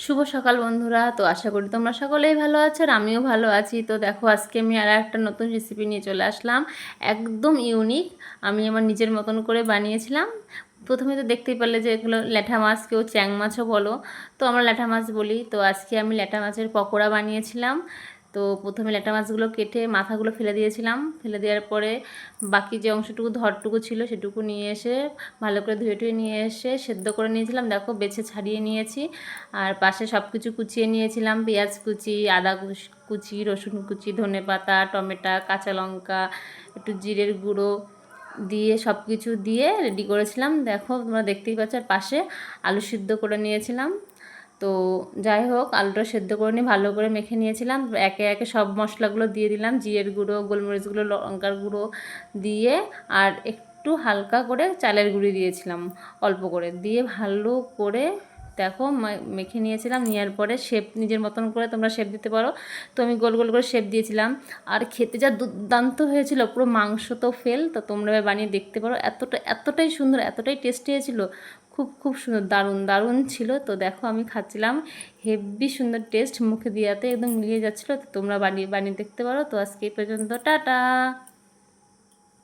শুভ সকাল বন্ধুরা। তো আশা করি তোমরা সকলেই ভালো আছো আর আমিও ভালো আছি। তো দেখো আজকে আমি আর একটা নতুন রেসিপি নিয়ে চলে আসলাম, একদম ইউনিক। আমি আমার নিজের মতন করে বানিয়েছিলাম। প্রথমে তো দেখতেই পারলে যে এগুলো ল্যাঠা মাছ, কেউ চ্যাং মাছও বলো, তো আমরা ল্যাঠা মাছ বলি। তো আজকে আমি ল্যাঠা মাছের পকোড়া বানিয়েছিলাম। তো প্রথমে ল্যাঠা মাছগুলো কেটে মাথাগুলো ফেলে দিয়েছিলাম, ফেলে দেওয়ার পরে বাকি যে অংশটুকু ধরটুকু ছিল সেটুকু নিয়ে এসে ভালো করে ধুয়ে টুয়ে নিয়ে এসে সেদ্ধ করে নিয়েছিলাম। দেখো বেছে ছাড়িয়ে নিয়েছি। আর পাশে সব কিছু কুচিয়ে নিয়েছিলাম, পেঁয়াজ কুচি, আদা কুচি, রসুন কুচি, ধনেপাতা, টমেটো, কাঁচা লঙ্কা, একটু জিরের গুঁড়ো দিয়ে সব কিছু দিয়ে রেডি করেছিলাম। দেখো তোমরা দেখতেই পাচ্ছ। আর পাশে আলু সিদ্ধ করে নিয়েছিলাম। তো যাই হোক, আলুটা সেদ্ধ করে নিয়ে ভালো করে মেখে নিয়েছিলাম। একে একে সব মশলাগুলো দিয়ে দিলাম, জিরের গুঁড়ো, গোলমরিচ গুঁড়ো, লঙ্কার গুঁড়ো দিয়ে, আর একটু হালকা করে চালের গুঁড়ি দিয়েছিলাম, অল্প করে দিয়ে ভালো করে দেখো মেখে নিয়েছিলাম। নেওয়ার পরে শেপ নিজের মতন করে তোমরা শেপ দিতে পারো। তো আমি গোল গোল করে শেপ দিয়েছিলাম। আর খেতে যা দুর্দান্ত হয়েছিল, পুরো মাংস তো ফেল। তো তোমরা বানিয়ে দেখতে পারো, এতটাই সুন্দর, এতটাই টেস্টি হয়েছিল। খুব খুব সুন্দর, দারুণ দারুণ ছিল। তো দেখো আমি খাচ্ছিলাম, হেভি সুন্দর টেস্ট, মুখে দিয়াতে একদম মিলিয়ে যাচ্ছিলো। তো তোমরা বানিয়ে বানিয়ে দেখতে পারো। তো আজকে এই পর্যন্ত, টাটা।